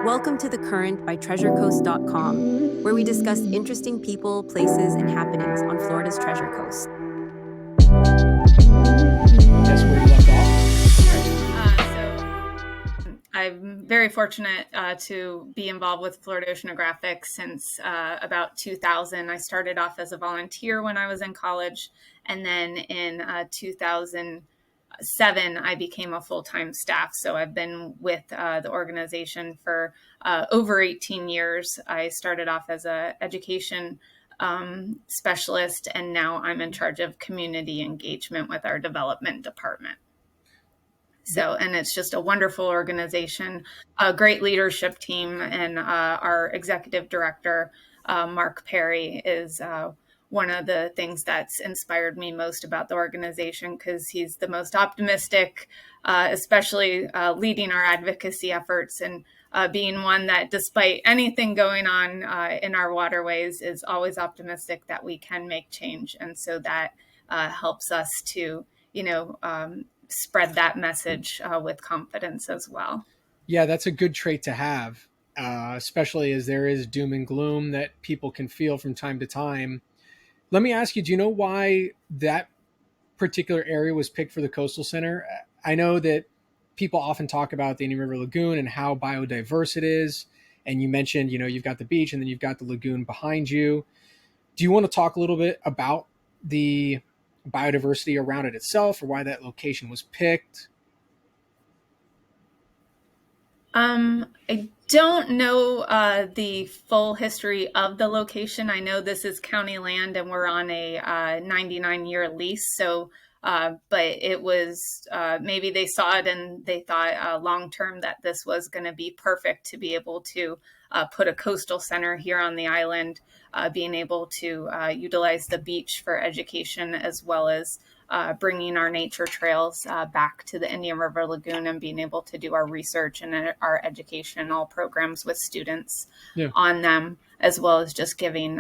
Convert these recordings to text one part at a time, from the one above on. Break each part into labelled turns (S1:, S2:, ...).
S1: Welcome to The Current by TreasureCoast.com, where we discuss interesting people, places, and happenings on Florida's Treasure Coast.
S2: That's where you left
S3: So I'm very fortunate to be involved with Florida Oceanographic since about 2000. I started off as a volunteer when I was in college, and then in 2007, I became a full-time staff. So I've been with the organization for over 18 years. I started off as an education specialist, and now I'm in charge of community engagement with our development department. So, and it's just a wonderful organization, a great leadership team, and our executive director, Mark Perry, is one of the things that's inspired me most about the organization, because he's the most optimistic, especially leading our advocacy efforts, and being one that, despite anything going on in our waterways, is always optimistic that we can make change. And so that helps us to, spread that message with confidence as well.
S2: Yeah, that's a good trait to have, especially as there is doom and gloom that people can feel from time to time. Let me ask you, do you know why that particular area was picked for the Coastal Center? I know that people often talk about the Indian River Lagoon and how biodiverse it is. And you mentioned, you've got the beach and then you've got the lagoon behind you. Do you want to talk a little bit about the biodiversity around it itself, or why that location was picked?
S3: I don't know the full history of the location. I know this is county land and we're on a 99-year lease. So, but it was maybe they saw it and they thought long term that this was going to be perfect to be able to put a coastal center here on the island, being able to utilize the beach for education, as well as bringing our nature trails back to the Indian River Lagoon, and being able to do our research and our educational programs with students on them, as well as just giving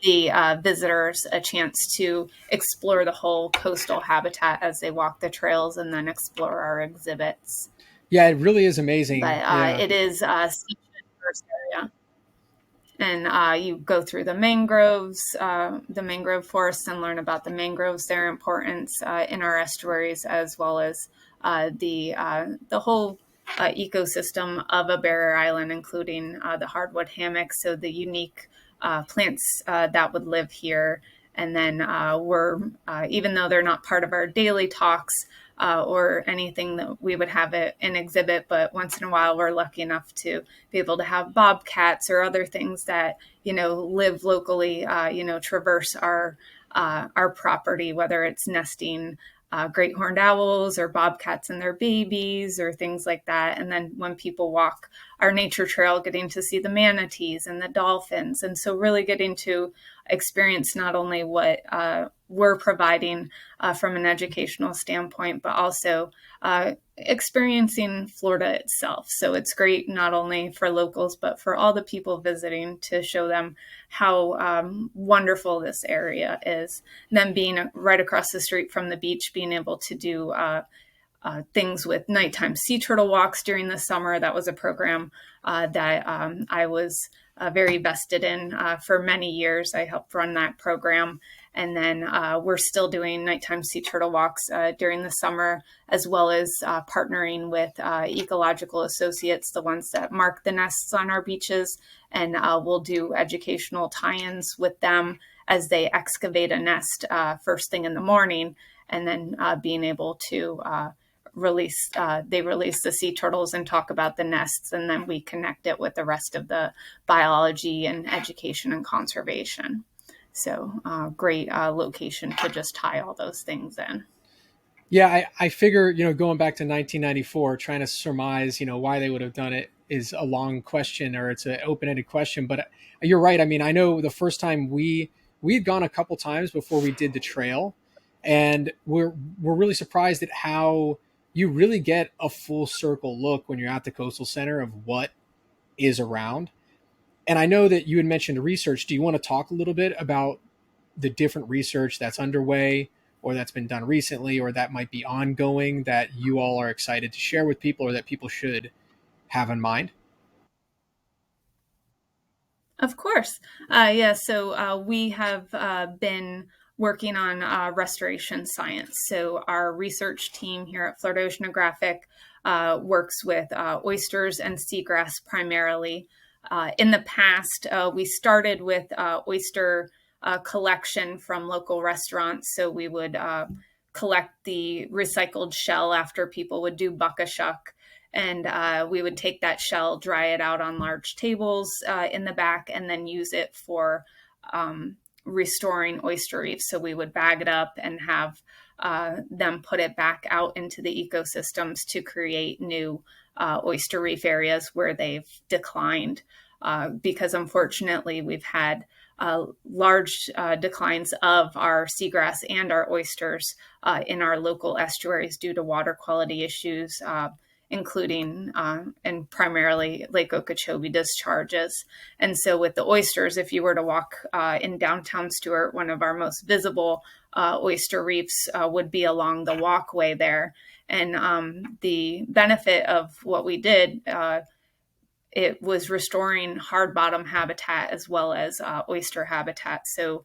S3: the visitors a chance to explore the whole coastal habitat as they walk the trails and then explore our exhibits.
S2: Yeah, it really is amazing.
S3: But it is a diverse area. And you go through the mangroves, the mangrove forests, and learn about the mangroves, their importance in our estuaries, as well as the whole ecosystem of a barrier island, including the hardwood hammock, so the unique plants that would live here. And then we're, even though they're not part of our daily talks, or anything that we would have an exhibit, but once in a while we're lucky enough to be able to have bobcats or other things that, live locally, traverse our property, whether it's nesting great horned owls or bobcats and their babies or things like that. And then when people walk our nature trail, getting to see the manatees and the dolphins. And so really getting to experience not only what we're providing from an educational standpoint, but also experiencing Florida itself. So it's great not only for locals, but for all the people visiting, to show them how wonderful this area is. And then being right across the street from the beach, being able to do things with nighttime sea turtle walks during the summer. That was a program that I was very vested in for many years. I helped run that program. And then we're still doing nighttime sea turtle walks during the summer, as well as partnering with ecological associates, the ones that mark the nests on our beaches. And we'll do educational tie-ins with them as they excavate a nest first thing in the morning, and then being able to release the sea turtles and talk about the nests, and then we connect it with the rest of the biology and education and conservation. So great location to just tie all those things in.
S2: Yeah, I figure, going back to 1994, trying to surmise, why they would have done it is a long question, or it's an open-ended question. But you're right. I mean, I know the first time we had gone a couple times before we did the trail, and we're really surprised at how you really get a full circle look when you're at the Coastal Center of what is around. And I know that you had mentioned research. Do you want to talk a little bit about the different research that's underway, or that's been done recently, or that might be ongoing, that you all are excited to share with people, or that people should have in mind?
S3: Of course. So we have been working on restoration science. So our research team here at Florida Oceanographic works with oysters and seagrass primarily. In the past, we started with oyster collection from local restaurants. So we would collect the recycled shell after people would do buck-a-shuck. And we would take that shell, dry it out on large tables in the back, and then use it for restoring oyster reefs. So we would bag it up and have them put it back out into the ecosystems to create new oyster reef areas where they've declined. Because unfortunately, we've had large declines of our seagrass and our oysters in our local estuaries due to water quality issues, including and primarily Lake Okeechobee discharges. And so with the oysters, if you were to walk in downtown Stuart, one of our most visible oyster reefs would be along the walkway there. And the benefit of what we did, it was restoring hard bottom habitat as well as oyster habitat. So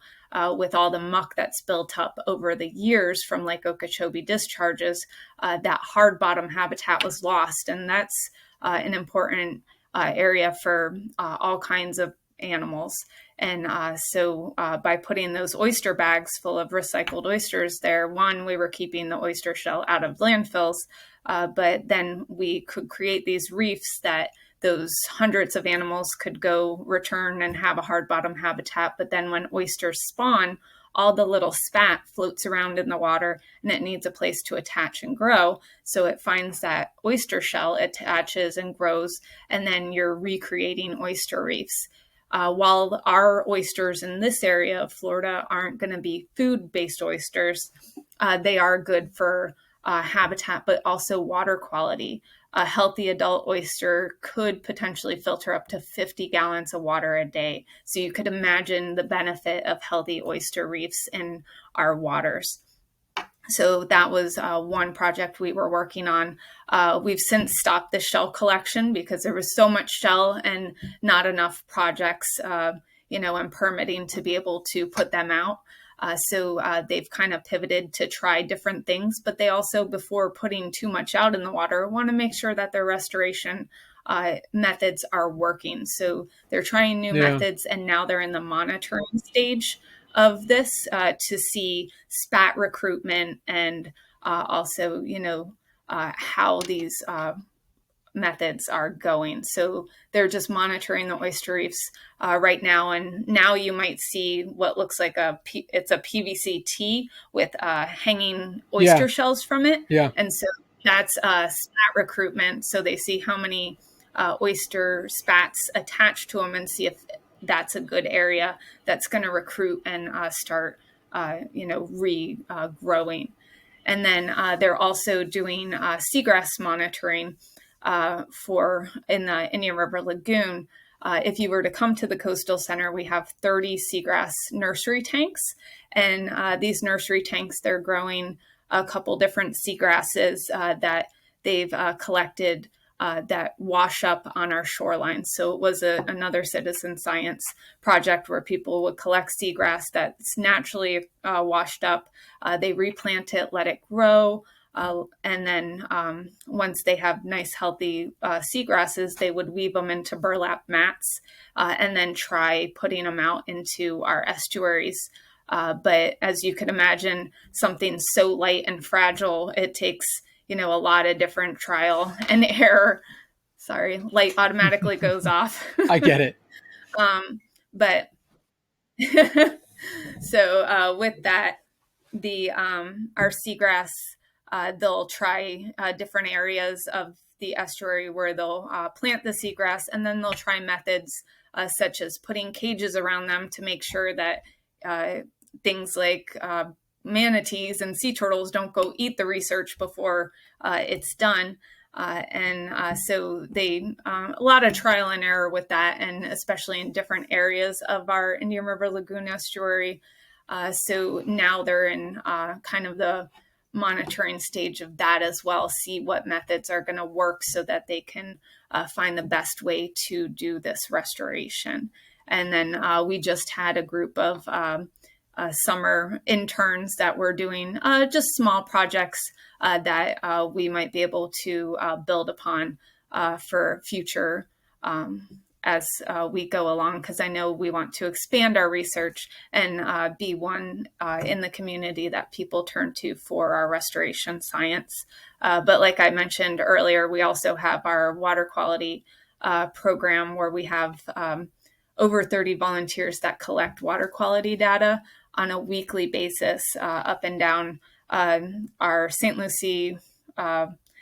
S3: with all the muck that's built up over the years from Lake Okeechobee discharges, that hard bottom habitat was lost. And that's an important area for all kinds of animals. And so by putting those oyster bags full of recycled oysters there, one, we were keeping the oyster shell out of landfills, but then we could create these reefs that those hundreds of animals could go return and have a hard bottom habitat. But then when oysters spawn, all the little spat floats around in the water and it needs a place to attach and grow. So it finds that oyster shell, attaches and grows, and then you're recreating oyster reefs. While our oysters in this area of Florida aren't going to be food-based oysters, they are good for habitat, but also water quality. A healthy adult oyster could potentially filter up to 50 gallons of water a day. So you could imagine the benefit of healthy oyster reefs in our waters. So that was one project we were working on. We've since stopped the shell collection because there was so much shell and not enough projects, and permitting to be able to put them out. So they've kind of pivoted to try different things, but they also, before putting too much out in the water, want to make sure that their restoration methods are working. So they're trying new methods, and now they're in the monitoring stage of this to see spat recruitment and also, how these methods are going. So they're just monitoring the oyster reefs right now. And now you might see what looks like it's a PVC tee with hanging oyster shells from it.
S2: Yeah.
S3: And so that's spat recruitment. So they see how many oyster spats attached to them and see if that's a good area that's going to recruit and start, regrowing. And then they're also doing seagrass monitoring in the Indian River Lagoon. If you were to come to the Coastal Center, we have 30 seagrass nursery tanks. And these nursery tanks, they're growing a couple different seagrasses that they've collected that wash up on our shoreline. So it was another citizen science project where people would collect seagrass that's naturally washed up. They replant it, let it grow. And then once they have nice, healthy seagrasses, they would weave them into burlap mats and then try putting them out into our estuaries. But as you can imagine, something so light and fragile, it takes, a lot of different trial and error. Sorry, light automatically goes off.
S2: I get it.
S3: But so with that, our seagrass, they'll try different areas of the estuary where they'll plant the seagrass, and then they'll try methods such as putting cages around them to make sure that things like manatees and sea turtles don't go eat the research before it's done. So they a lot of trial and error with that, and especially in different areas of our Indian River Lagoon estuary. So now they're in kind of the monitoring stage of that as well, see what methods are going to work so that they can find the best way to do this restoration. And then we just had a group of summer interns that were doing just small projects that we might be able to build upon for future as we go along, because I know we want to expand our research and be one in the community that people turn to for our restoration science. But like I mentioned earlier, we also have our water quality program where we have over 30 volunteers that collect water quality data on a weekly basis up and down our St. Lucie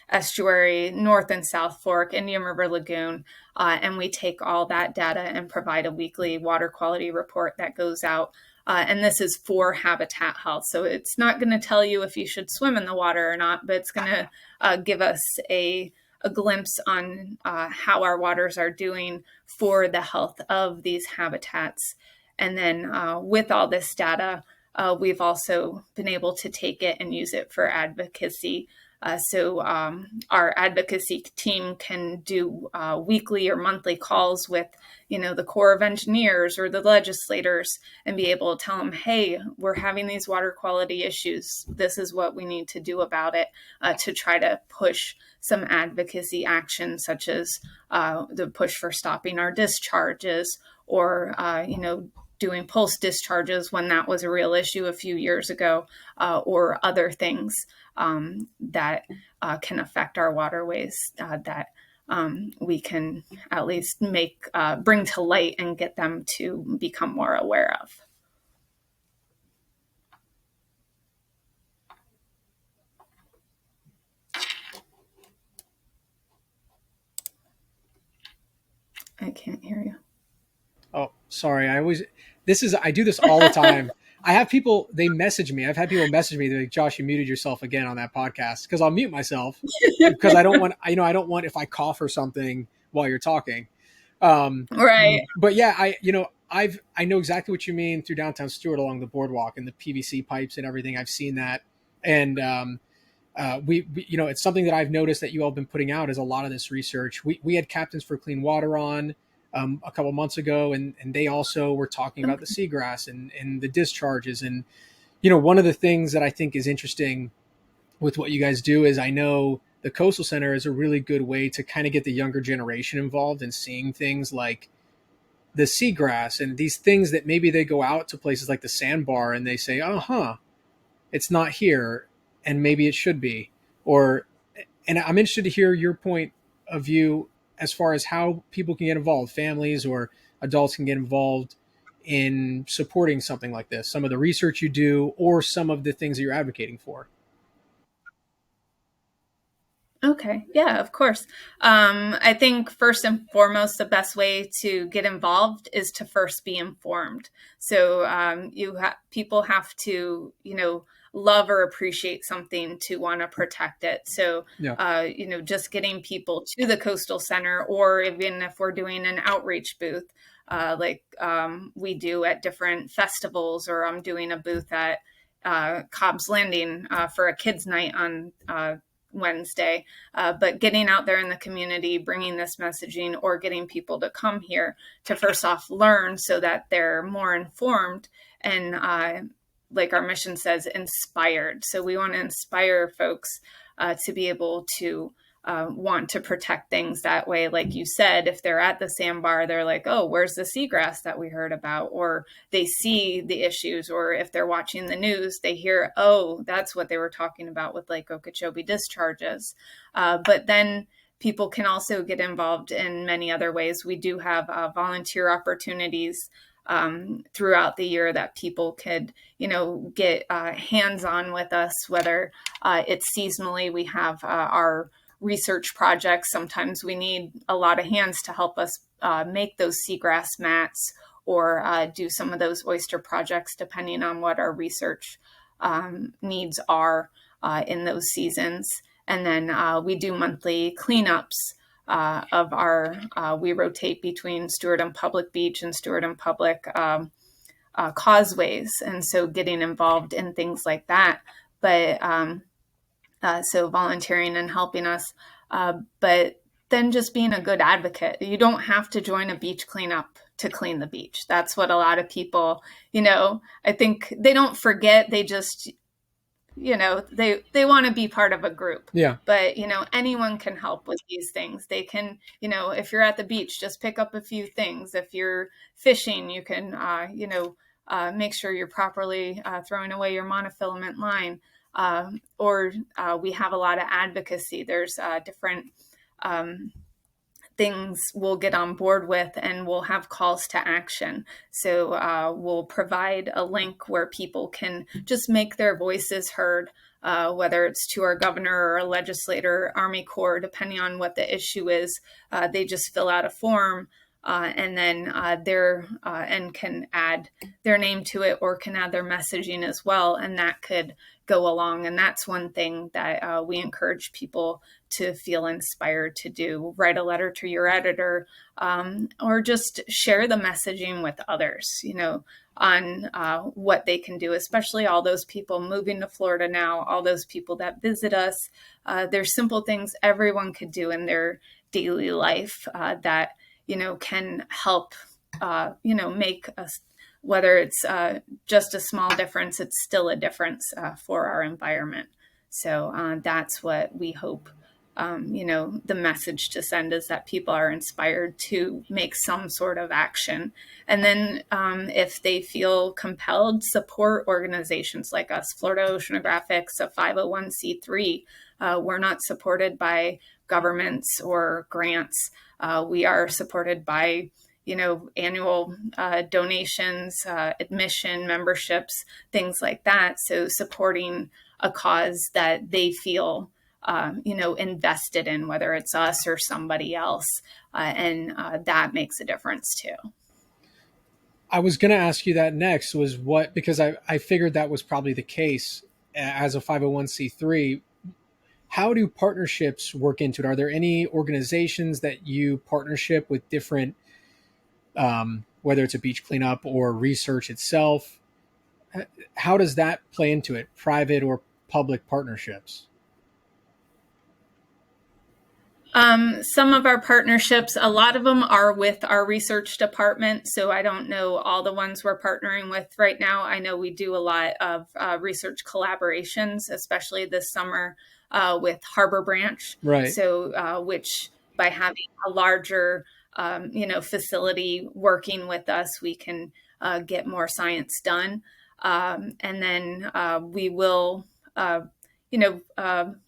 S3: estuary, North and South Fork, Indian River Lagoon, and we take all that data and provide a weekly water quality report that goes out. And this is for habitat health. So it's not going to tell you if you should swim in the water or not, but it's going to give us a glimpse on how our waters are doing for the health of these habitats. And then with all this data, we've also been able to take it and use it for advocacy. So our advocacy team can do weekly or monthly calls with, the Corps of Engineers or the legislators and be able to tell them, hey, we're having these water quality issues. This is what we need to do about it to try to push some advocacy action, such as the push for stopping our discharges or, doing pulse discharges when that was a real issue a few years ago, or other things that can affect our waterways that we can at least bring to light and get them to become more aware of. I can't hear you.
S2: Oh, sorry. I do this all the time. I have people, they message me. I've had people message me. They're like, Josh, you muted yourself again on that podcast, because I'll mute myself because I don't want, if I cough or something while you're talking.
S3: Right.
S2: But yeah, I know exactly what you mean through downtown Stewart along the boardwalk and the PVC pipes and everything. I've seen that. And, we it's something that I've noticed that you all have been putting out is a lot of this research. We had Captains for Clean Water on a couple months ago, and they also were talking about the seagrass and the discharges. And, one of the things that I think is interesting with what you guys do is I know the Coastal Center is a really good way to kind of get the younger generation involved in seeing things like the seagrass and these things that maybe they go out to places like the sandbar and they say, it's not here, and maybe it should be. And I'm interested to hear your point of view as far as how people can get involved, families or adults can get involved in supporting something like this, some of the research you do or some of the things that you're advocating for.
S3: Okay. Yeah, of course. I think first and foremost, the best way to get involved is to first be informed. So people have to, love or appreciate something to want to protect it. So,
S2: Yeah.
S3: Just getting people to the Coastal Center, or even if we're doing an outreach booth, like we do at different festivals, or I'm doing a booth at Cobb's Landing for a kids' night on Wednesday, but getting out there in the community, bringing this messaging, or getting people to come here to first off learn so that they're more informed and like our mission says, inspired. So we want to inspire folks to be able to want to protect things that way. Like you said, if they're at the sandbar, they're like, oh, where's the seagrass that we heard about? Or they see the issues, or if they're watching the news, they hear, oh, that's what they were talking about with Lake Okeechobee discharges. But then people can also get involved in many other ways. We do have volunteer opportunities throughout the year that people could, get hands-on with us, whether it's seasonally. We have our research projects. Sometimes we need a lot of hands to help us make those seagrass mats or do some of those oyster projects, depending on what our research needs are in those seasons. And then we do monthly cleanups of we rotate between Stewart and Public Beach and Stewart and Public causeways. And so getting involved in things like that. But so volunteering and helping us, but then just being a good advocate. You don't have to join a beach cleanup to clean the beach. That's what a lot of people, I think they don't forget. They just, they want to be part of a group.
S2: Yeah.
S3: But, anyone can help with these things. They can, if you're at the beach, just pick up a few things. If you're fishing, you can, make sure you're properly throwing away your monofilament line. Or we have a lot of advocacy. There's different things we'll get on board with, and we'll have calls to action. So we'll provide a link where people can just make their voices heard, whether it's to our governor or a legislator, Army Corps, depending on what the issue is. They just fill out a form, and then and can add their name to it, or can add their messaging as well, and that could go along. And that's one thing that we encourage people to feel inspired to do. Write a letter to your editor, or just share the messaging with others, on what they can do, especially all those people moving to Florida now, all those people that visit us. There's simple things everyone could do in their daily life that, can help, make us, whether it's just a small difference, it's still a difference for our environment. So that's what we hope, the message to send is that people are inspired to make some sort of action. And then if they feel compelled, support organizations like us. Florida Oceanographic is a 501c3. We're not supported by governments or grants. We are supported by annual donations, admission, memberships, things like that. So supporting a cause that they feel, invested in, whether it's us or somebody else. And that makes a difference too.
S2: I was going to ask you that next, was because I figured that was probably the case as a 501c3. How do partnerships work into it? Are there any organizations that you partnership with different, whether it's a beach cleanup or research itself? How does that play into it? Private or public partnerships?
S3: Some of our partnerships, a lot of them are with our research department. So I don't know all the ones we're partnering with right now. I know we do a lot of research collaborations, especially this summer with Harbor Branch.
S2: Right.
S3: So which by having a larger, facility working with us, we can get more science done. And then we will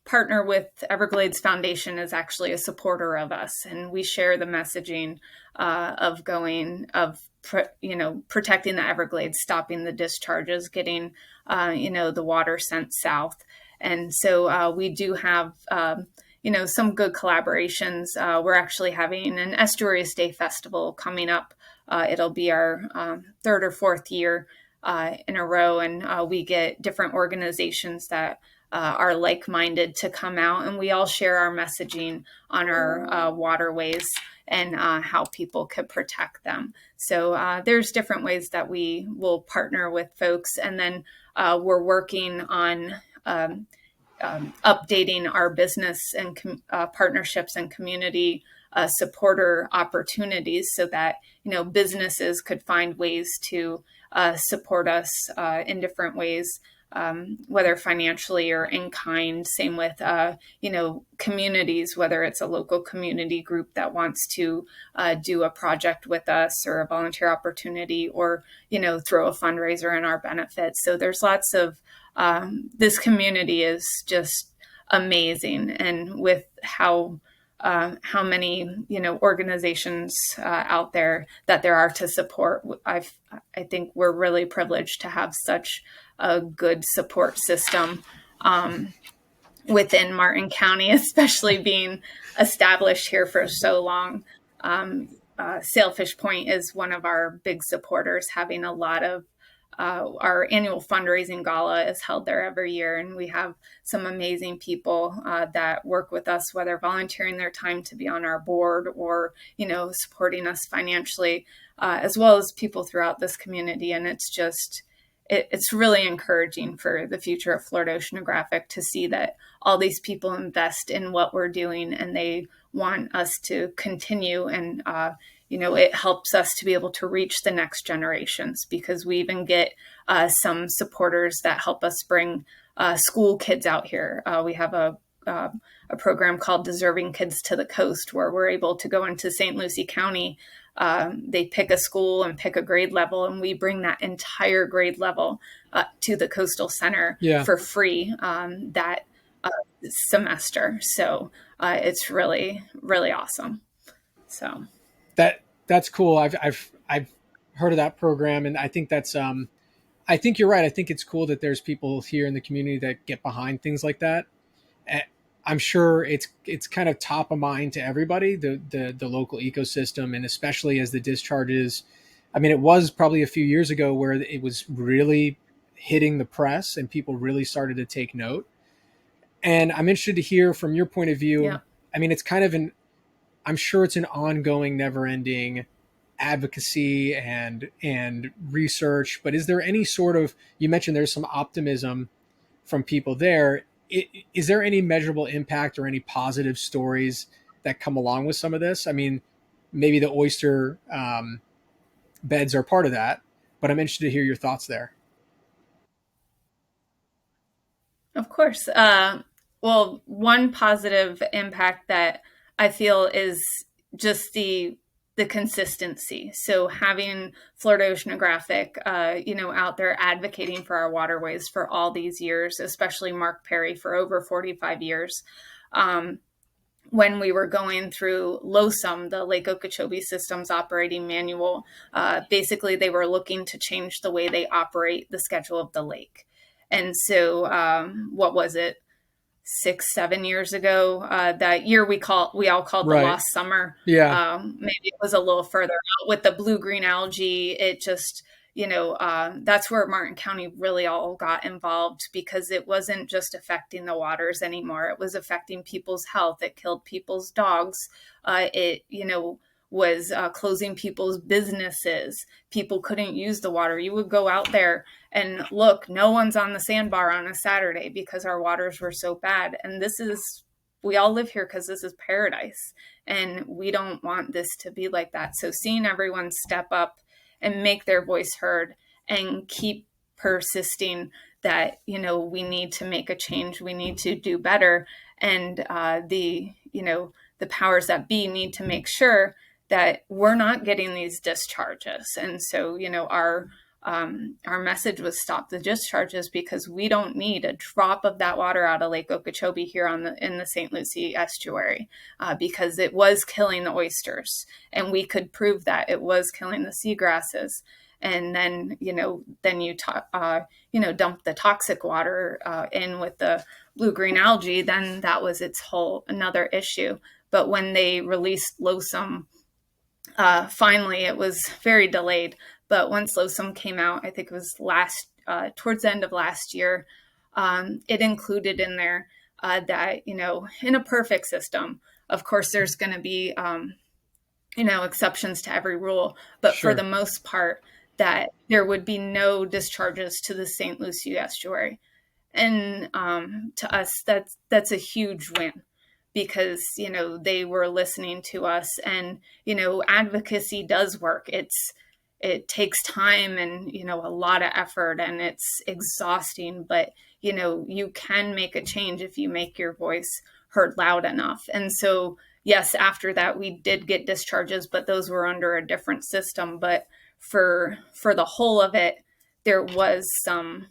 S3: partner with Everglades Foundation is actually a supporter of us, and we share the messaging protecting the Everglades, stopping the discharges, getting, the water sent south. And so we do have, some good collaborations. We're actually having an Estuaries Day Festival coming up. It'll be our third or fourth year in a row, and we get different organizations that are like-minded to come out, and we all share our messaging on our waterways and how people could protect them. So there's different ways that we will partner with folks, and then we're working on updating our business and partnerships and community supporter opportunities so that businesses could find ways to support us in different ways. Whether financially or in kind. Same with, communities, whether it's a local community group that wants to do a project with us or a volunteer opportunity, or, throw a fundraiser in our benefits. So there's lots of, this community is just amazing. And with how many, organizations out there that there are to support, I think we're really privileged to have such a good support system within Martin County, especially being established here for so long. Sailfish Point is one of our big supporters, having a lot of our annual fundraising gala is held there every year, and we have some amazing people that work with us, whether volunteering their time to be on our board or, supporting us financially, as well as people throughout this community. And it's just, it's really encouraging for the future of Florida Oceanographic to see that all these people invest in what we're doing, and they want us to continue. And, it helps us to be able to reach the next generations, because we even get some supporters that help us bring school kids out here. We have a program called Deserving Kids to the Coast, where we're able to go into St. Lucie County. They pick a school and pick a grade level, and we bring that entire grade level to the Coastal Center for free that semester. So it's really, really awesome. So
S2: that's cool. I've heard of that program, and I think that's I think you're right. I think it's cool that there's people here in the community that get behind things like that. I'm sure it's kind of top of mind to everybody, the local ecosystem, and especially as the discharges. I mean, it was probably a few years ago where it was really hitting the press and people really started to take note. And I'm interested to hear from your point of view.
S3: Yeah.
S2: I mean, it's kind of I'm sure it's an ongoing, never-ending advocacy and research. But is there any sort of, you mentioned there's some optimism from people there. Is there any measurable impact or any positive stories that come along with some of this? I mean, maybe the oyster beds are part of that, but I'm interested to hear your thoughts there.
S3: Of course. Well, one positive impact that I feel is just the consistency. So having Florida Oceanographic, out there advocating for our waterways for all these years, especially Mark Perry for over 45 years. When we were going through LOSUM, the Lake Okeechobee Systems Operating Manual, basically they were looking to change the way they operate the schedule of the lake. And so what was it? 6-7 years ago, that year we all called the lost summer.
S2: Yeah.
S3: Maybe it was a little further out with the blue-green algae. It just, that's where Martin County really all got involved, because it wasn't just affecting the waters anymore. It was affecting people's health. It killed people's dogs. It was closing people's businesses. People couldn't use the water. You would go out there and look, no one's on the sandbar on a Saturday because our waters were so bad. And we all live here because this is paradise, and we don't want this to be like that. So seeing everyone step up and make their voice heard and keep persisting that, we need to make a change, we need to do better. And the powers that be need to make sure that we're not getting these discharges. And so, our message was stop the discharges, because we don't need a drop of that water out of Lake Okeechobee here in the St. Lucie estuary, because it was killing the oysters, and we could prove that it was killing the seagrasses. And then, then you dump the toxic water in with the blue-green algae, then that was another issue. But when they released LOSUM, finally, it was very delayed, but once LOSUM came out, I think it was towards the end of last year, it included in there that, in a perfect system, of course, there's going to be, exceptions to every rule, but
S2: Sure.
S3: for the most part, that there would be no discharges to the St. Lucie estuary. And to us, that's a huge win, because, they were listening to us, and, advocacy does work. It takes time and, a lot of effort, and it's exhausting, but, you can make a change if you make your voice heard loud enough. And so, yes, after that, we did get discharges, but those were under a different system. But for the whole of it, there was some,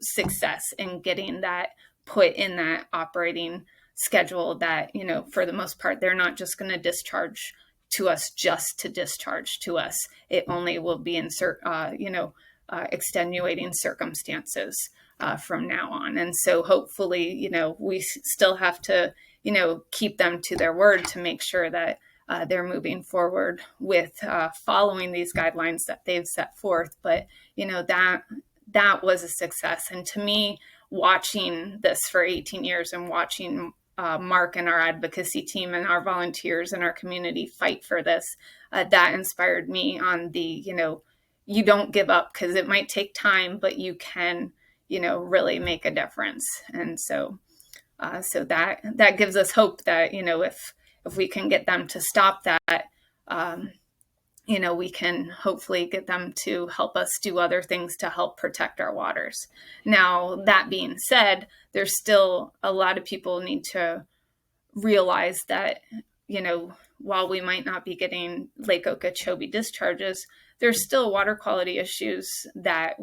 S3: success in getting that put in that operating schedule, that, for the most part, they're not just going to discharge to us just to discharge to us. It only will be in extenuating circumstances from now on. And so hopefully, we still have to, keep them to their word to make sure that they're moving forward with following these guidelines that they've set forth. But, that was a success. And to me, watching this for 18 years and watching Mark and our advocacy team and our volunteers and our community fight for this, that inspired me on the, you don't give up, because it might take time, but you can, really make a difference. And so, so that gives us hope that, if we can get them to stop that, we can hopefully get them to help us do other things to help protect our waters. Now, that being said, there's still a lot of people need to realize that, while we might not be getting Lake Okeechobee discharges, there's still water quality issues that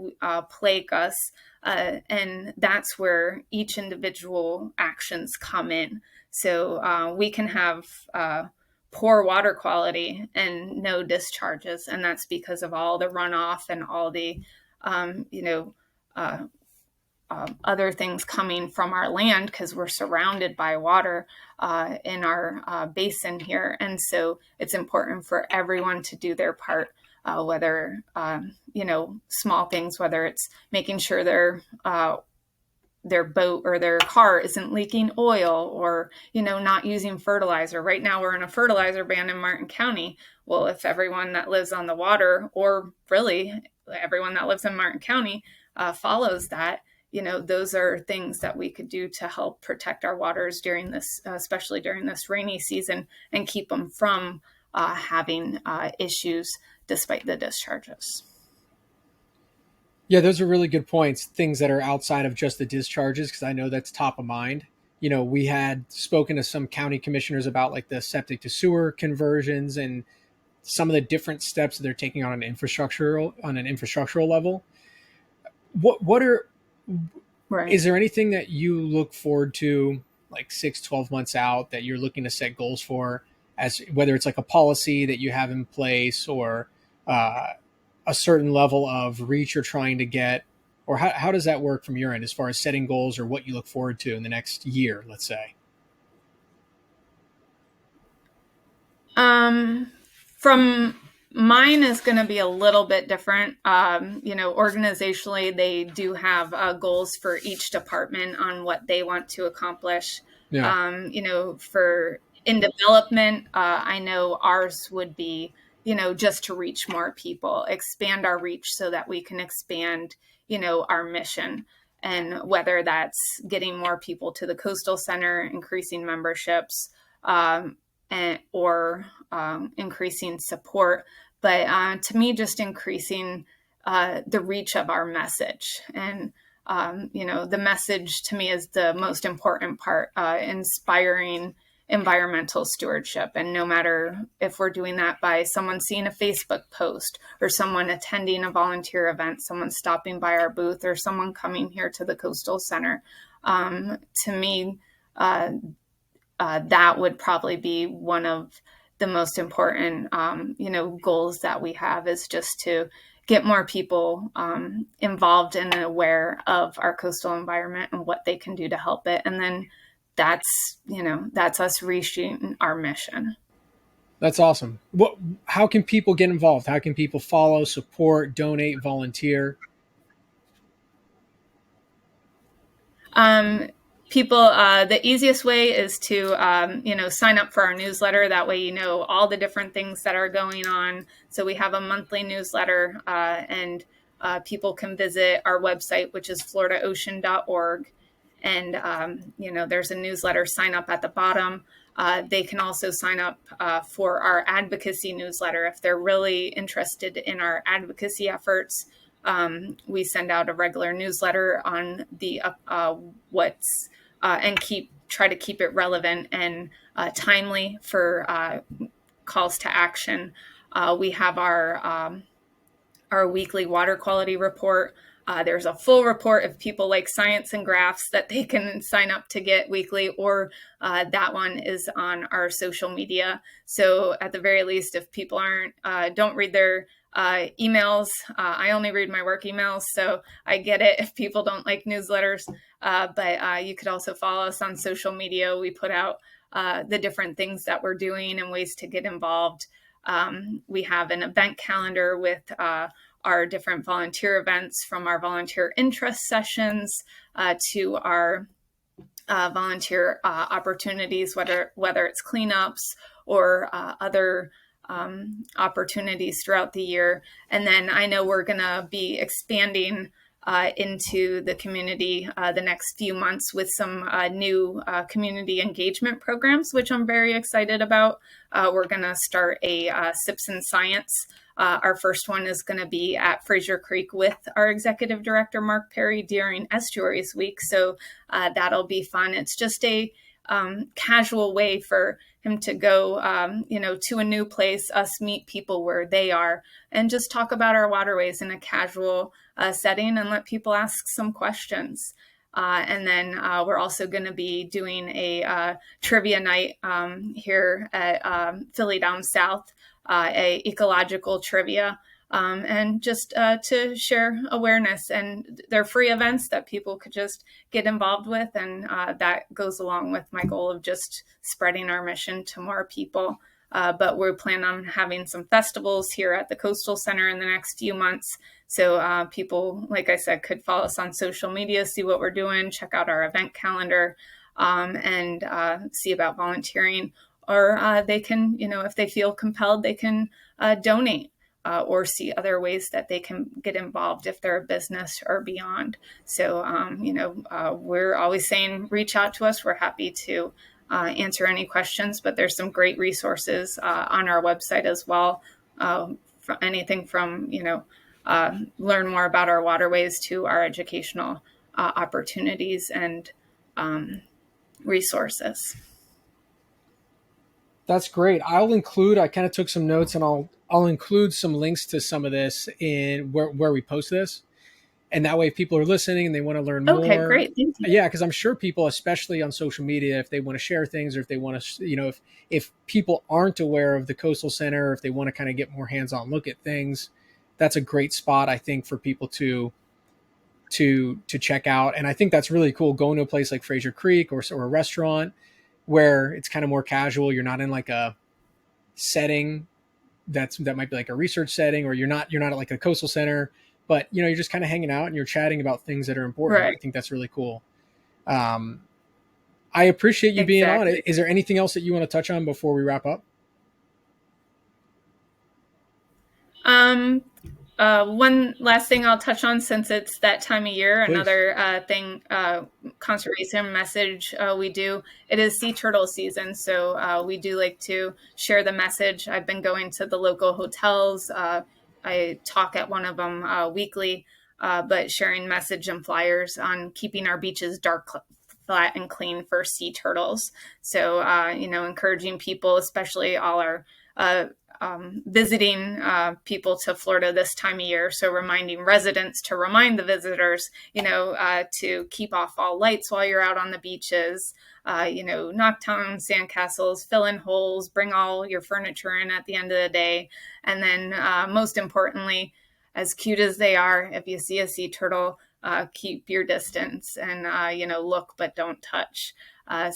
S3: plague us. And that's where each individual actions come in. So we can have poor water quality and no discharges. And that's because of all the runoff and all the, other things coming from our land, because we're surrounded by water in our basin here. And so it's important for everyone to do their part, whether, small things, whether it's making sure their boat or their car isn't leaking oil, or, not using fertilizer. Right now we're in a fertilizer ban in Martin County. Well, if everyone that lives on the water, or really everyone that lives in Martin County, follows that, those are things that we could do to help protect our waters during this, especially during this rainy season, and keep them from having issues despite the discharges.
S2: Yeah, those are really good points. Things that are outside of just the discharges, because I know that's top of mind. We had spoken to some county commissioners about like the septic to sewer conversions and some of the different steps that they're taking on an infrastructural level.
S3: Right.
S2: Is there anything that you look forward to like 6-12 months out that you're looking to set goals for, as whether it's like a policy that you have in place, or a certain level of reach you're trying to get, or how does that work from your end as far as setting goals or what you look forward to in the next year, let's say?
S3: From mine is going to be a little bit different. Organizationally, they do have goals for each department on what they want to accomplish.
S2: Yeah.
S3: For in development, I know ours would be, just to reach more people, expand our reach so that we can expand, our mission. And whether that's getting more people to the Coastal Center, increasing memberships, or increasing support. But to me, just increasing the reach of our message. And, the message to me is the most important part, inspiring environmental stewardship. And no matter if we're doing that by someone seeing a Facebook post, or someone attending a volunteer event, someone stopping by our booth, or someone coming here to the Coastal Center, to me, that would probably be one of the most important, goals that we have, is just to get more people involved and aware of our coastal environment and what they can do to help it. And then that's us reaching our mission.
S2: That's awesome. How can people get involved? How can people follow, support, donate, volunteer?
S3: The easiest way is to, sign up for our newsletter. That way, all the different things that are going on. So we have a monthly newsletter, and people can visit our website, which is floridaocean.org. And, there's a newsletter sign up at the bottom. They can also sign up for our advocacy newsletter if they're really interested in our advocacy efforts. We send out a regular newsletter on the what's and try to keep it relevant and timely for calls to action. We have our weekly water quality report. There's a full report if people like science and graphs that they can sign up to get weekly, or that one is on our social media. So at the very least, if people don't read their emails, I only read my work emails, so I get it if people don't like newsletters. But you could also follow us on social media. We put out the different things that we're doing and ways to get involved. We have an event calendar with our different volunteer events, from our volunteer interest sessions to our volunteer opportunities, whether it's cleanups or other opportunities throughout the year. And then I know we're going to be expanding into the community the next few months with some new community engagement programs, which I'm very excited about. We're going to start a Sips in Science. Our first one is going to be at Fraser Creek with our executive director, Mark Perry, during Estuaries Week. So that'll be fun. It's just a casual way for him to go, to a new place, us meet people where they are, and just talk about our waterways in a casual setting and let people ask some questions. And then we're also going to be doing a trivia night here at Philly Down South, a ecological trivia, and just to share awareness. And they're free events that people could just get involved with. And that goes along with my goal of just spreading our mission to more people. But we plan on having some festivals here at the Coastal Center in the next few months. So people, like I said, could follow us on social media, see what we're doing, check out our event calendar, and see about volunteering. Or they can, if they feel compelled, they can donate or see other ways that they can get involved if they're a business or beyond. So, we're always saying, reach out to us. We're happy to answer any questions, but there's some great resources on our website as well. For anything from, learn more about our waterways to our educational opportunities and resources.
S2: That's great. I kind of took some notes, and I'll include some links to some of this in where we post this. And that way, if people are listening and they want to learn more.
S3: Okay, great. Thank you.
S2: Yeah, because I'm sure people, especially on social media, if they want to share things, or if they want to, if people aren't aware of the Coastal Center, if they want to kind of get more hands-on look at things, that's a great spot, I think, for people to check out. And I think that's really cool, going to a place like Fraser Creek or a restaurant where it's kind of more casual. You're not in like a setting that might be like a research setting, or you're not at like a Coastal Center, but you're just kind of hanging out and you're chatting about things that are important. Right. I think that's really cool. I appreciate you being on. Is there anything else that you want to touch on before we wrap up?
S3: One last thing I'll touch on, since it's that time of year. Please. Another thing, conservation message we do. It is sea turtle season, so we do like to share the message. I've been going to the local hotels. I talk at one of them weekly, but sharing message and flyers on keeping our beaches dark, flat, and clean for sea turtles. So, encouraging people, especially all our visiting people to Florida this time of year. So reminding residents to remind the visitors, to keep off all lights while you're out on the beaches, knock down sandcastles, fill in holes, bring all your furniture in at the end of the day. And then most importantly, as cute as they are, if you see a sea turtle, keep your distance and, look, but don't touch. And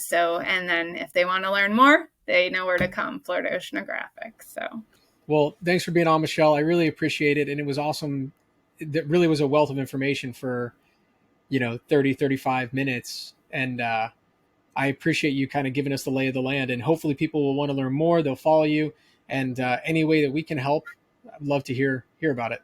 S3: then if they want to learn more, they know where to come, Florida Oceanographic. So,
S2: well, thanks for being on, Michelle. I really appreciate it. And it was awesome. That really was a wealth of information for, 30, 35 minutes. And I appreciate you kind of giving us the lay of the land, and hopefully people will want to learn more. They'll follow you, and any way that we can help, I'd love to hear about it.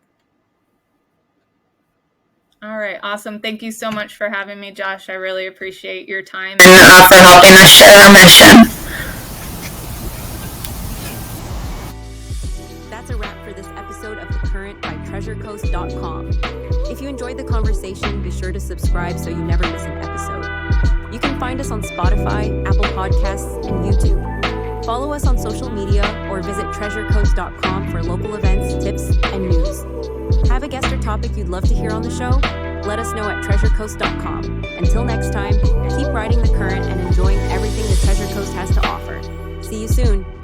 S3: All right. Awesome. Thank you so much for having me, Josh. I really appreciate your time and for helping us share our mission.
S1: That's a wrap for this episode of The Current by TreasureCoast.com. If you enjoyed the conversation, be sure to subscribe so you never miss an episode. You can find us on Spotify, Apple Podcasts, and YouTube. Follow us on social media or visit TreasureCoast.com for local events, tips, and news. Have a guest or topic you'd love to hear on the show? Let us know at TreasureCoast.com. Until next time, keep riding the current and enjoying everything the Treasure Coast has to offer. See you soon.